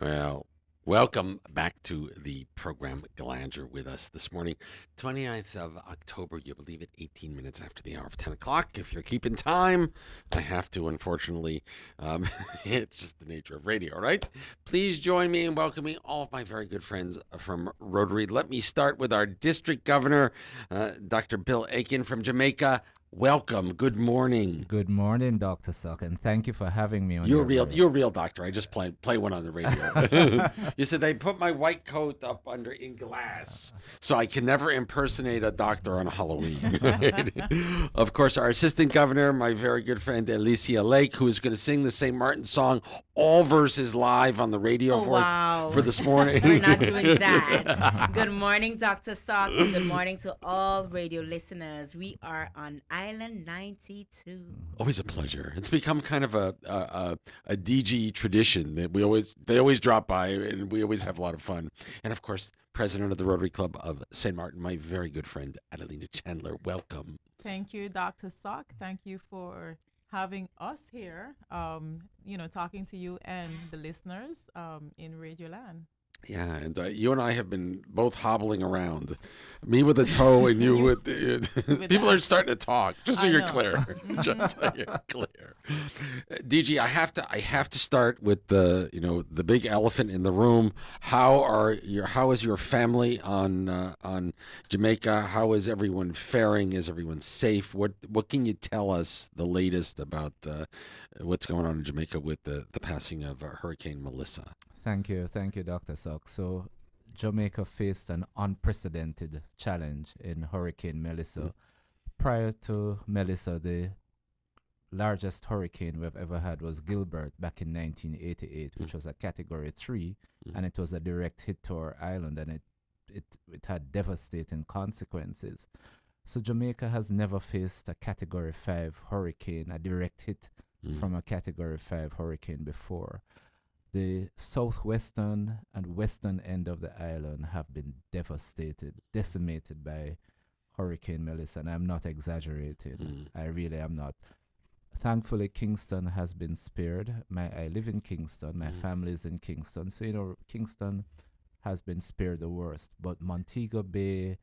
Well, welcome back to the program. Glad you're with us this morning. 29th of October, you believe it, 18 minutes after the hour of 10 o'clock. If you're keeping time, I have to, unfortunately. It's just the nature of radio, right? Please join me in welcoming all of my very good friends from Rotary. Let me start with our district governor, Dr. Bill Aiken from Jamaica. Welcome. Good morning. Good morning, Dr. Suck, and thank you for having me on You're your real. radio. You're a real doctor. I just play one on the radio. You said they put my white coat up under in glass, so I can never impersonate a doctor on Halloween. Of course, our assistant governor, my very good friend Alicia Lake, who is going to sing the St. Martin song, all verses live on the radio Oh, for us wow. for this morning. We're not doing that. Good morning, Dr. Sock. Good morning to all radio listeners. We are on Island 92. Always a pleasure. It's become kind of a DG tradition that they always drop by and we always have a lot of fun. And of course, president of the Rotary Club of St. Martin, my very good friend Adelina Chandler. Welcome. Thank you, Dr. Sock. Thank you for having us here, talking to you and the listeners in Radio Land. Yeah, and you and I have been both hobbling around, me with a toe and you with people are starting to talk. Just so I you're know. clear, just so you're clear. DG, I have to start with the big elephant in the room. How is your family on Jamaica? How is everyone faring? Is everyone safe? What can you tell us the latest about what's going on in Jamaica with the passing of Hurricane Melissa? Thank you, Dr. Suck. So, Jamaica faced an unprecedented challenge in Hurricane Melissa. Prior to Melissa, the largest hurricane we've ever had was Gilbert back in 1988, which was a Category 3, and it was a direct hit to our island, and it had devastating consequences. So Jamaica has never faced a Category 5 hurricane, a direct hit from a Category 5 hurricane before. The southwestern and western end of the island have been devastated, decimated by Hurricane Melissa, and I'm not exaggerating. I really am not. Thankfully, Kingston has been spared. I live in Kingston. My family is in Kingston, so Kingston has been spared the worst. But Montego Bay,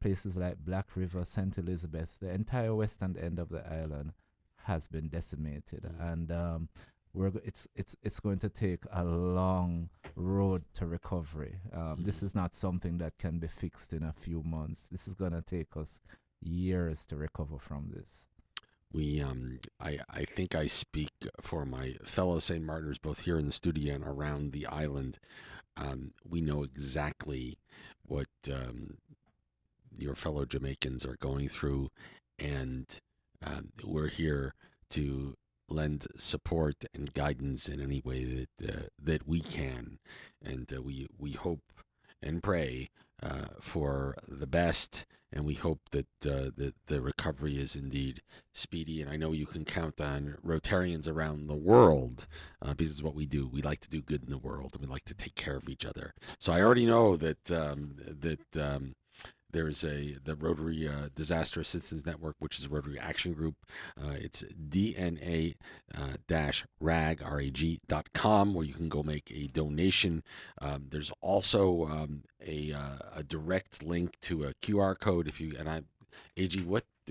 places like Black River, St. Elizabeth, the entire western end of the island has been decimated, and it's going to take a long road to recovery. This is not something that can be fixed in a few months. This is going to take us years to recover from this. I think I speak for my fellow St. Martiners, both here in the studio and around the island. We know exactly what your fellow Jamaicans are going through, and we're here to lend support and guidance in any way that we can, and we hope and pray for the best, and we hope that the recovery is indeed speedy. And I know you can count on Rotarians around the world because it's what we do. We like to do good in the world, and we like to take care of each other. So I already know that there's the Rotary Disaster Assistance Network, which is a Rotary Action Group. It's dna-rag.com, where you can go make a donation. There's also a direct link to a QR code. AG,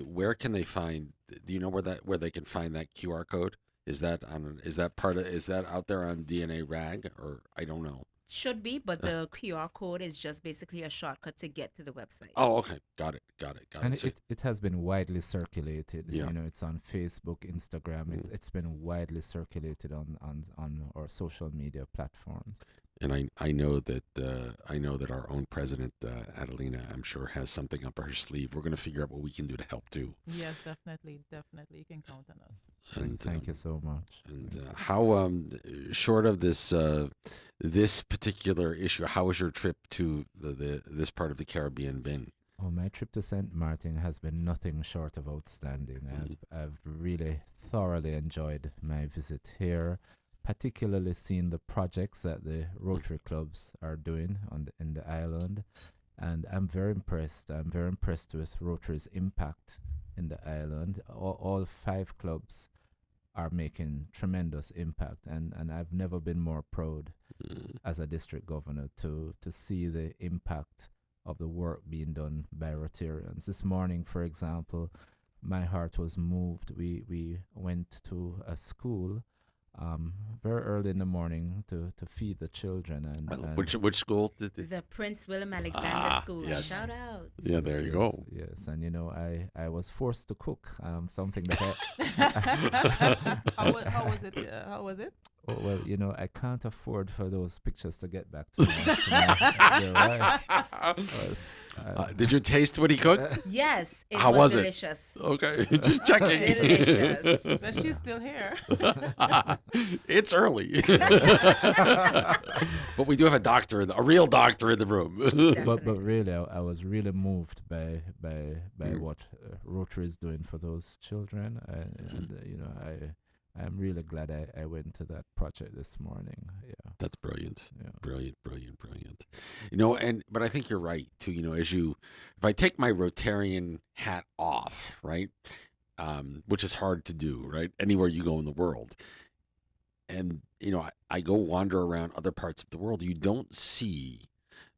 where can they find? Do you know where they can find that QR code? Is that out there on DNA Rag, or I don't know? Should be, but the QR code is just basically a shortcut to get to the website. Oh, okay. Got it. And it has been widely circulated. Yeah. It's on Facebook, Instagram. It's been widely circulated on our social media platforms. And I know that our own president, Adelina, I'm sure has something up her sleeve. We're going to figure out what we can do to help too. Yes, definitely. You can count on us. And Thank you so much. And how short of this particular issue, how was your trip to this part of the Caribbean been? Oh, my trip to St. Martin has been nothing short of outstanding. I've really thoroughly enjoyed my visit here, particularly seeing the projects that the Rotary clubs are doing in the island, and I'm very impressed. I'm very impressed with Rotary's impact in the island. All 5 clubs are making tremendous impact, and I've never been more proud as a district governor to see the impact of the work being done by Rotarians. This morning, for example, my heart was moved. We went to a school very early in the morning to feed the children, and Which school did they? The Prince William Alexander School. Yes. Shout out. Yeah, there you go. Yes, and I was forced to cook something that How was it? How was it? oh, well, I can't afford for those pictures to get back to my dear wife. Did you taste what he cooked? Yes, it How was it? delicious. Okay, just checking. Delicious. But she's still here. It's early, but we do have a real doctor in the room. but really, I was really moved by what Rotary is doing for those children, and I'm really glad I went to that project this morning. Yeah, That's brilliant. yeah. Brilliant. But I think you're right too. If I take my Rotarian hat off, right, which is hard to do, right, anywhere you go in the world, and I go wander around other parts of the world, you don't see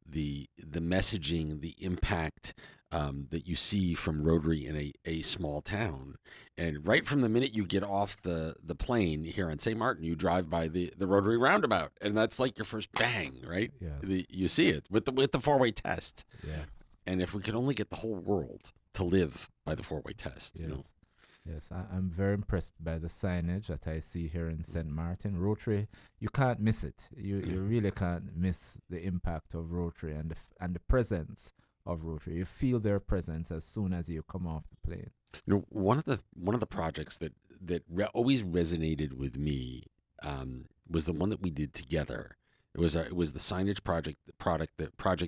the messaging, the impact that you see from Rotary in a small town. And right from the minute you get off the plane here on St. Martin, you drive by the Rotary roundabout, and that's like your first bang, right? Yes. You see it with the four-way test. Yeah. And if we could only get the whole world to live by the four-way test, Yes. Yes, I'm very impressed by the signage that I see here in St. Martin. Rotary, you can't miss it. You really can't miss the impact of Rotary and the presence of Rotary. You feel their presence as soon as you come off the plane. One of the projects that always resonated with me was the one that we did together. It was the signage project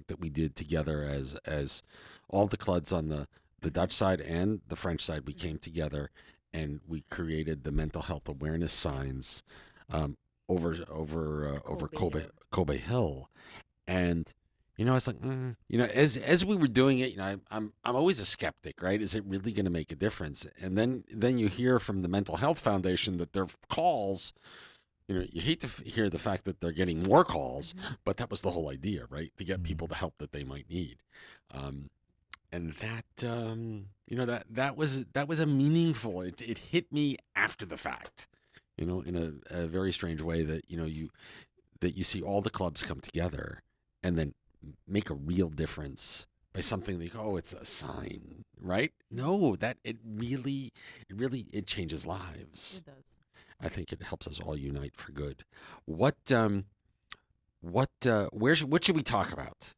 that we did together as all the clubs on the Dutch side and the French side. We came together and we created the mental health awareness signs over Kobe Hill, and I was like, as we were doing it, I'm always a skeptic, right? Is it really going to make a difference? And then you hear from the Mental Health Foundation that their calls, you hate to hear the fact that they're getting more calls, but that was the whole idea, right? To get people the help that they might need. And that was a meaningful. It hit me after the fact, in a very strange way that you see all the clubs come together and then make a real difference by something like, oh, it's a sign, right? No, that it really changes lives. It does. I think it helps us all unite for good. What should we talk about?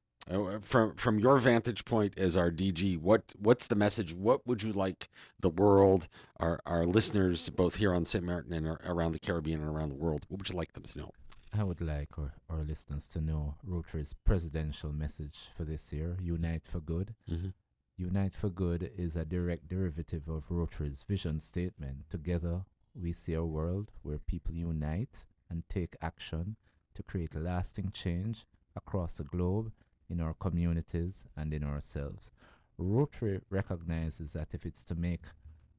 From your vantage point as our DG, what's the message? What would you like the world, our listeners, both here on St. Martin and around the Caribbean and around the world, what would you like them to know? I would like our listeners to know Rotary's presidential message for this year, Unite for Good. Mm-hmm. Unite for Good is a direct derivative of Rotary's vision statement. Together, we see a world where people unite and take action to create lasting change across the globe, in our communities, and in ourselves. Rotary recognizes that if it's to make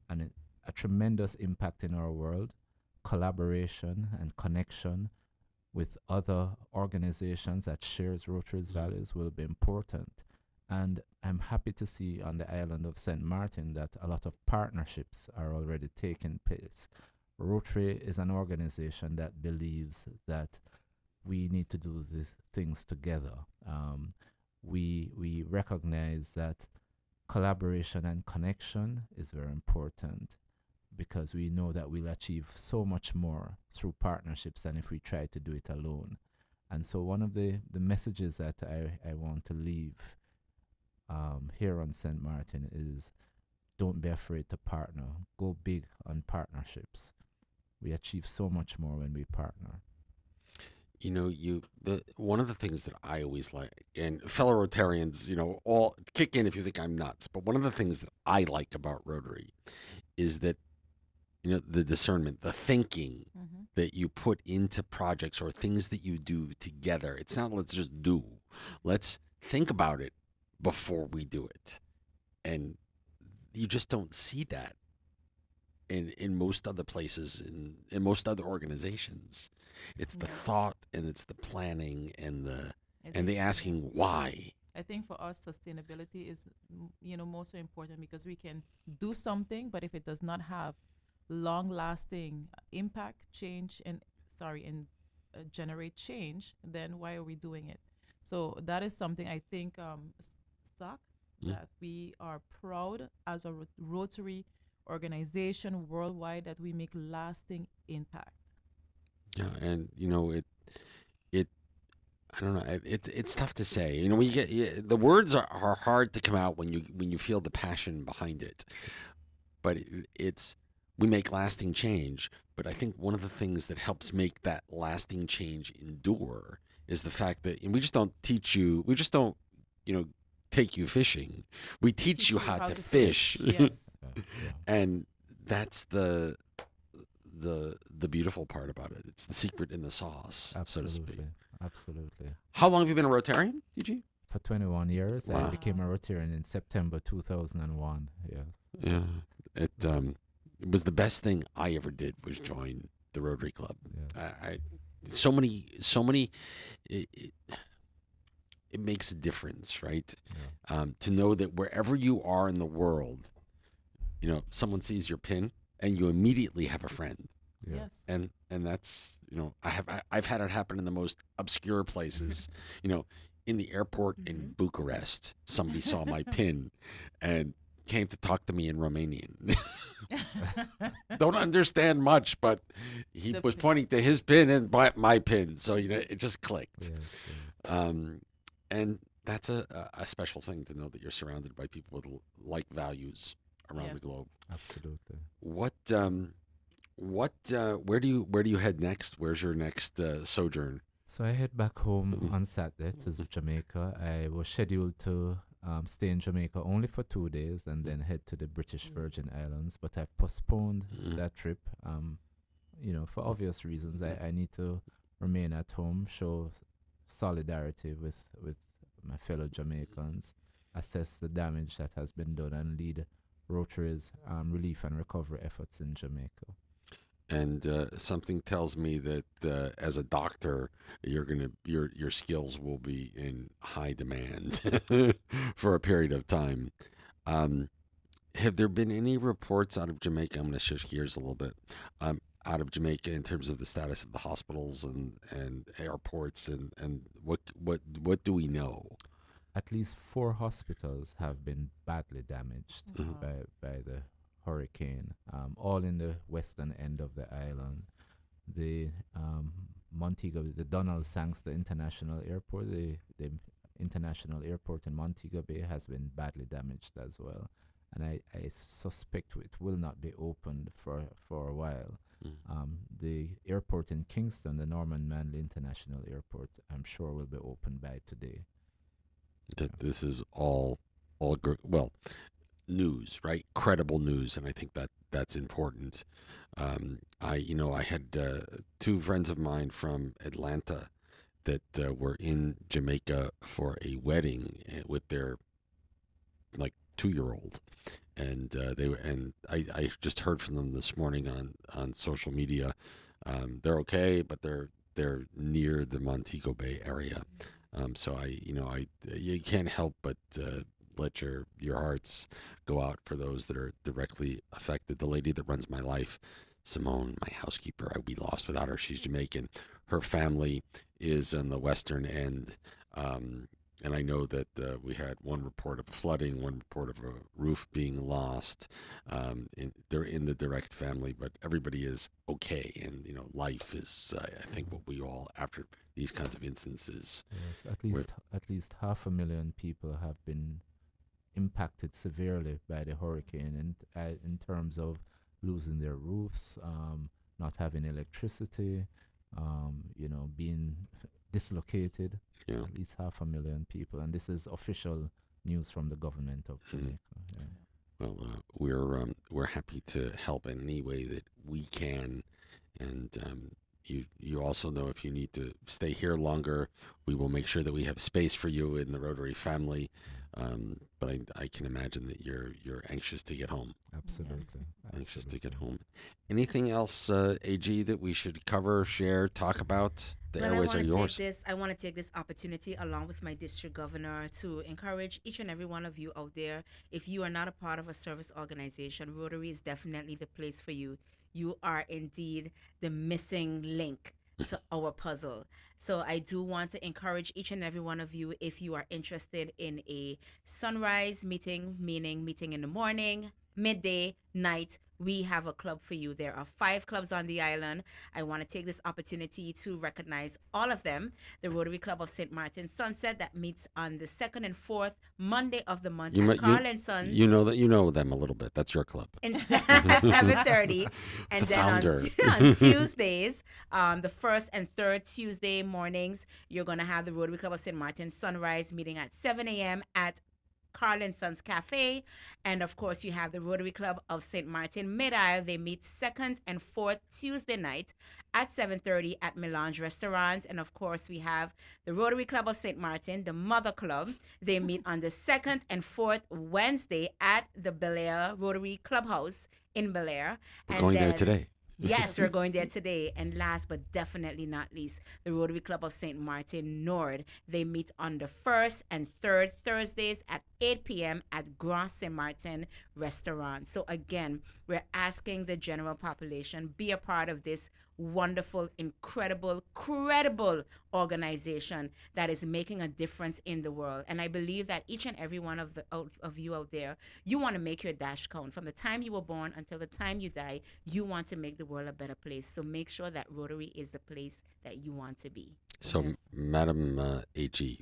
a tremendous impact in our world, collaboration and connection with other organizations that shares Rotary's values will be important. And I'm happy to see on the island of St. Martin that a lot of partnerships are already taking place. Rotary is an organization that believes that we need to do these things together. We recognize that collaboration and connection is very important, because we know that we'll achieve so much more through partnerships than if we try to do it alone. And so one of the messages that I want to leave here on St. Martin is, don't be afraid to partner. Go big on partnerships. We achieve so much more when we partner. One of the things that I always like, and fellow Rotarians, all kick in if you think I'm nuts, but one of the things that I like about Rotary is that, the discernment, the thinking that you put into projects or things that you do together. It's not let's just do. Let's think about it before we do it. And you just don't see that in most other places, in most other organizations. It's the Yeah. thought and it's the planning and the I and the think, yeah. asking why. I think for us, sustainability is, more so important because we can do something, but if it does not have long-lasting impact, change, and generate change, then why are we doing it? So that is something I think, SOC, Mm. that we are proud as a Rotary organization worldwide that we make lasting impact. Yeah, and it I don't know. It's tough to say. When you the words are hard to come out when you feel the passion behind it. But it's we make lasting change. But I think one of the things that helps make that lasting change endure is the fact that and we just don't teach you. We just don't you know take you fishing. We teach Teach you you how how to to fish, fish. Yes. Yeah. and that's the beautiful part about it. It's the secret in the sauce, so to speak. Absolutely. Absolutely. How long have you been a Rotarian, DG? For 21 years, I Wow. became a Rotarian in September 2001. Yes. Yeah, it was the best thing I ever did was join the Rotary Club. Yeah. I so many it makes a difference, right? Yeah. To know that wherever you are in the world, someone sees your pin and you immediately have a friend, Yeah. Yes. and that's I've had it happen in the most obscure places, you know, in the airport in Bucharest. Somebody saw my pin and came to talk to me in Romanian. Don't understand much, but he The was pin. pointing to his pin and my pin, so it just clicked. Yes. And that's a special thing to know that you're surrounded by people with like values around the Yes. globe. Absolutely. Where do you head next? Where's your next sojourn? So I head back home Mhm. on Saturday to Jamaica. I was scheduled to stay in Jamaica only for 2 days and then head to the British Virgin Islands, but I've postponed Mhm. that trip. For obvious reasons, I need to remain at home, show solidarity with my fellow Jamaicans, assess the damage that has been done, and lead Rotary's relief and recovery efforts in Jamaica. And something tells me that as a doctor, your skills will be in high demand for a period of time. Um, have there been any reports out of Jamaica? I'm going to shift gears a little bit. Out of Jamaica in terms of the status of the hospitals and airports and what do we know? At least 4 hospitals have been badly damaged Mhm. by the hurricane, all in the western end of the island. The the Donald Sangster International Airport, the international airport in Montego Bay has been badly damaged as well. And I suspect it will not be opened for a while. Mm. The airport in Kingston, the Norman Manley International Airport, I'm sure will be opened by today. That this is all well news, right? Credible news, and I think that's important. I had 2 friends of mine from Atlanta that were in Jamaica for a wedding with their like 2-year-old, and I just heard from them this morning on social media. They're okay, but they're near the Montego Bay area. So you can't help but let your hearts go out for those that are directly affected. The lady that runs my life, Simone, my housekeeper, we lost without her. She's Jamaican. Her family is on the western end. And I know that we had one report of flooding, one report of a roof being lost. They're in the direct family, but everybody is okay. And, life is, I think, what we all, after these kinds of instances. Yes, at least 500,000 people have been impacted severely by the hurricane, and in terms of losing their roofs, not having electricity, being dislocated. Yeah. At least 500,000 people, and this is official news from the government of Jamaica. Yeah. Well, we're happy to help in any way that we can, and you also know if you need to stay here longer, we will make sure that we have space for you in the Rotary family. But I can imagine that you're anxious to get home. Absolutely, Anxious to get Absolutely. home. Anything else, AG, that we should cover, share, talk about? The Well, I airways want are to take yours. this. I want to take this opportunity, along with my district governor, to encourage each and every one of you out there. If you are not a part of a service organization, Rotary is definitely the place for you. You are indeed the missing link to our puzzle. So I do want to encourage each and every one of you, if you are interested in a sunrise meeting, meaning meeting in the morning, midday, night, we have a club for you. There are 5 clubs on the island. I want to take this opportunity to recognize all of them. The Rotary Club of St. Martin Sunset, that meets on the second and fourth Monday of the month You at might Carl and Sons you know that you know them a little bit. That's your club. and at 7:30, The and then founder. on Tuesdays, the first and third Tuesday mornings, you're gonna have the Rotary Club of St. Martin Sunrise meeting at 7 a.m. at Carl and Sons Cafe. And of course, you have the Rotary Club of St. Martin Mid Isle. They meet second and fourth Tuesday night at 7:30 at Melange Restaurant. And of course, we have the Rotary Club of St. Martin, the Mother Club. They meet on the second and fourth Wednesday at the Bel Air Rotary Clubhouse in Bel Air. We're And going there then today. yes, we're going there today. And last but definitely not least, the Rotary Club of St. Martin Nord. They meet on the first and third Thursdays at 8 p.m. at Grand St. Martin Restaurant. So again, we're asking the general population, be a part of this wonderful, incredible, credible organization that is making a difference in the world. And I believe that each and every one of you out there, you want to make your dash count. From the time you were born until the time you die, you want to make the world a better place. So make sure that Rotary is the place that you want to be. So, Yes. Madam AG,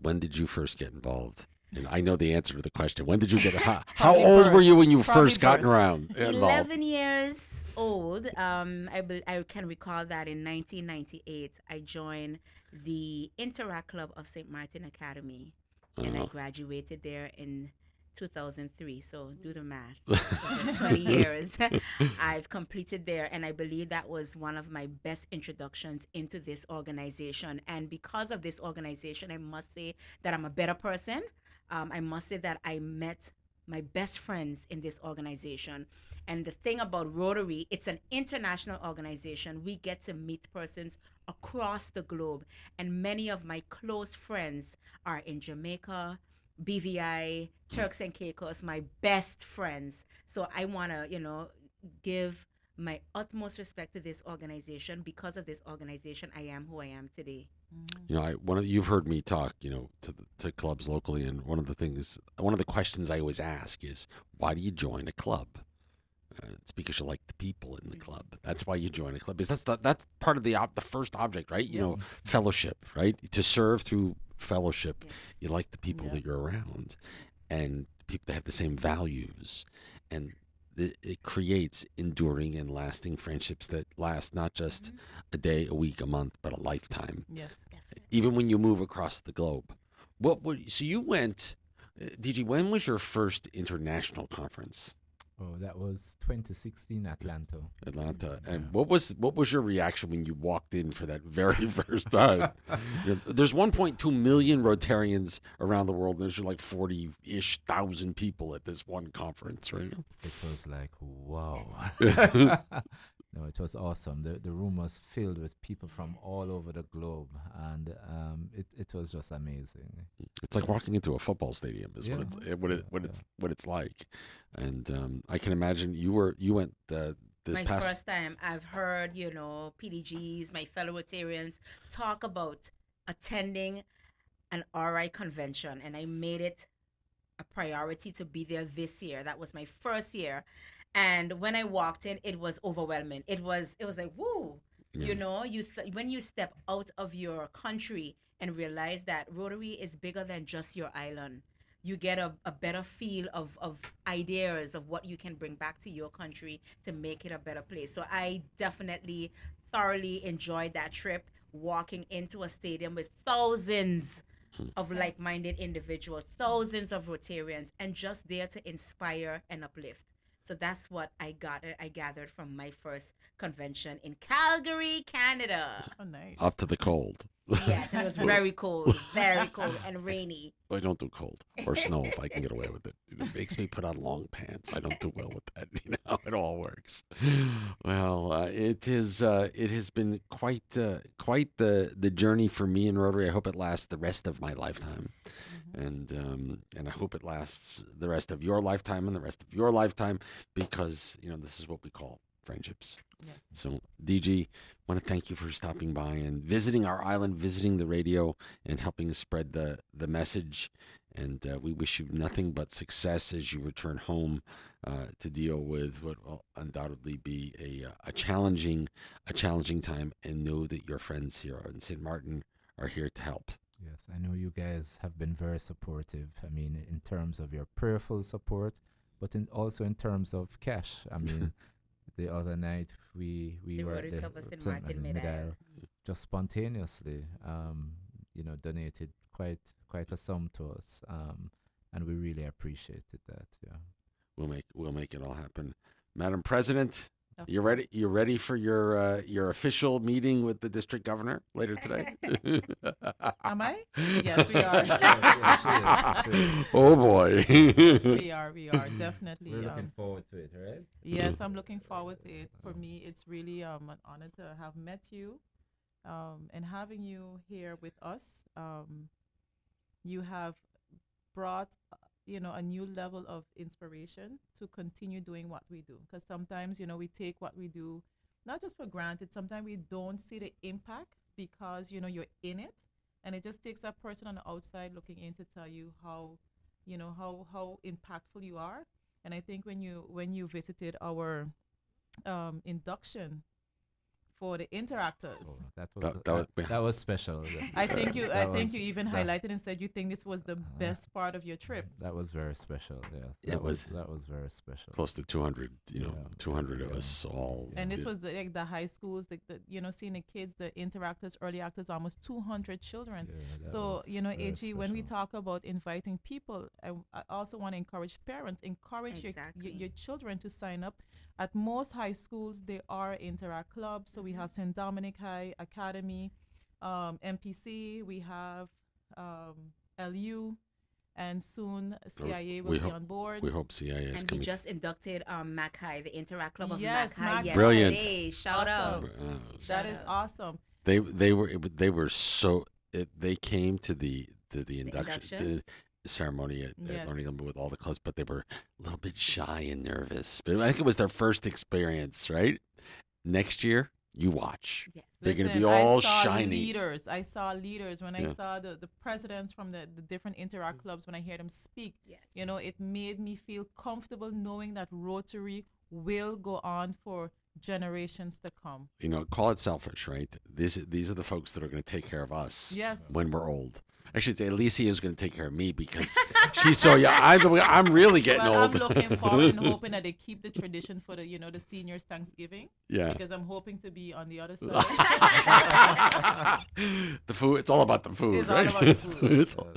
when did you first get involved? And I know the answer to the question. When did you get? How Probably old were birth. you when you Probably first gotten birth. around involved? 11 years old. I can recall that in 1998, I joined the Interact Club of St. Martin Academy, and I Uh, graduated there in 2003. So do the math. Over 20 years I've completed there, and I believe that was one of my best introductions into this organization. And because of this organization, I must say that I'm a better person. I must say that I met my best friends in this organization. And the thing about Rotary, it's an international organization. We get to meet persons across the globe. And many of my close friends are in Jamaica, BVI, Turks and Caicos, my best friends. So I want to, give my utmost respect to this organization. Because of this organization, I am who I am today. You know, you've heard me talk, to clubs locally, and one of the questions I always ask is, why do you join a club? It's because you like the people in the club. That's why you join a club. Because that's part of the first object, right? Fellowship, right? To serve through fellowship, Yes. you like the people Yeah. that you're around, and people that have the same values, and it creates enduring and lasting friendships that last not just a day, a week, a month, but a lifetime. Yes. Even when you move across the globe. So you went, DG, when was your first international conference? Oh, that was 2016 Atlanta. Atlanta. Yeah. And what was your reaction when you walked in for that very first time? There's 1.2 million Rotarians around the world, and there's like 40-ish thousand people at this one conference, right? It was like, wow. No, it was awesome. The room was filled with people from all over the globe, and it was just amazing. It's like walking into a football stadium is Yeah. what it's like. And I can imagine you went this My past first time I've heard, PDGs, my fellow Rotarians talk about attending an RI convention, and I made it a priority to be there this year. That was my first year. And when I walked in, it was overwhelming. It was like, woo. Yeah. When you step out of your country and realize that Rotary is bigger than just your island, you get a better feel of ideas of what you can bring back to your country to make it a better place. So I definitely thoroughly enjoyed that trip, walking into a stadium with thousands of like-minded individuals, thousands of Rotarians, and just there to inspire and uplift. So that's what I gathered from my first convention in Calgary, Canada. Oh, nice. Up to the cold. Yes, and it was very cold and rainy. I don't do cold or snow if I can get away with it. It makes me put on long pants. I don't do well with that. It all works. Well, it has been quite the journey for me in Rotary. I hope it lasts the rest of my lifetime, and I hope it lasts the rest of your lifetime and the rest of your lifetime, because this is what we call friendships. Yes. So, DG, want to thank you for stopping by and visiting our island, visiting the radio, and helping spread the message. And we wish you nothing but success as you return home to deal with what will undoubtedly be a challenging time. And know that your friends here in St. Martin are here to help. Yes, I know you guys have been very supportive. I mean, in terms of your prayerful support, but also in terms of cash. I mean, the other night we The were Rotary at Club of the St. St. Martin Martin Mid-Isle. just spontaneously, donated quite a sum to us, and we really appreciated that. Yeah. We'll make it all happen, Madam President. Of You ready? You ready for your official meeting with the district governor later today? Am I? Yes, we are. Oh boy. Yes, we are. We are definitely. We're looking forward to it, right? Yes, I'm looking forward to it. For me, it's really an honor to have met you, and having you here with us. You have brought, a new level of inspiration to continue doing what we do. Because sometimes, we take what we do not just for granted. Sometimes we don't see the impact because, you're in it, and it just takes a person on the outside looking in to tell you how, how impactful you are. And I think when you visited our induction for the interactors. Oh, that That was special. I think you even that- highlighted and said you think this was the best part of your trip. That was very special. Yeah, It was- that was very special. Close to 200, Yeah. 200 of Yeah. us all. And this did- was like the high schools, seeing the kids, the interactors, early actors, almost 200 children. Yeah, that So, was very AG, when we special. talk about inviting people, I also want to encourage parents, encourage Exactly. your children to sign up. At most high schools, there are interact clubs. So we have St. Dominic High Academy, MPC, we have LU, and soon CIA will we be hope- on board. We hope CIA is And we coming. just inducted Mac High, the Interact Club of Yes, Mac High. Mac- Brilliant. yesterday. Shout out. Awesome. That Shout is out. awesome. They were so they came to the induction induction? ceremony at Yes. Learning Lumber with all the clubs, but they were a little bit shy and nervous. But I think it was their first experience, right? Next year, you watch. Yes. They're gonna be Listen, all I saw shiny. Leaders. I saw leaders when Yeah. I saw the presidents from the different interact clubs. When I hear them speak, Yes. it made me feel comfortable knowing that Rotary will go on for generations to come. Call it selfish, right? These are the folks that are going to take care of us Yes. when we're old. I should say Alicia is going to take care of me because she's so young. I'm really getting Well, old. I'm looking forward and hoping that they keep the tradition for the seniors Thanksgiving, Yeah. because I'm hoping to be on the other side. The food. It's all about the food, It's all right? about the food. It's all-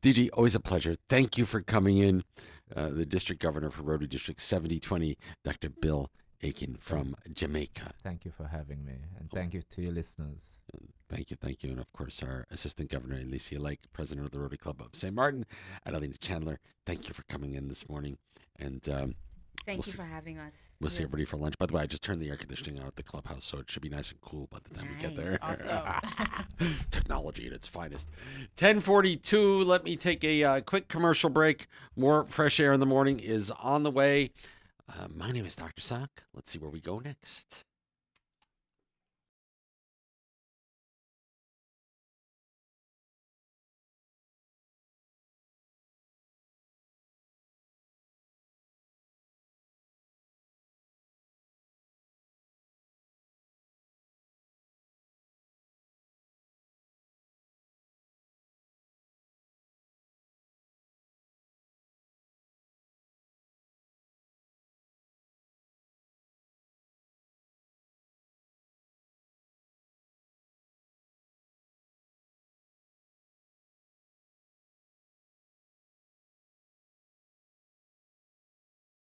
DG, always a pleasure. Thank you for coming in. The District Governor for Rotary District 7020, Dr. Bill Aiken from Jamaica. Thank you for having me, and thank you to your listeners. Thank you. And of course, our Assistant Governor, Alicia Lake, President of the Rotary Club of St. Martin, Adelina Chandler. Thank you for coming in this morning. And Thank We'll you see- for having us. we'll see Yes. everybody for lunch. By the way, I just turned the air conditioning on at the clubhouse, so it should be nice and cool by the time we get there. Awesome. Technology at its finest. 10:42. Let me take a quick commercial break. More fresh air in the morning is on the way. My name is Dr. Sock. Let's see where we go next.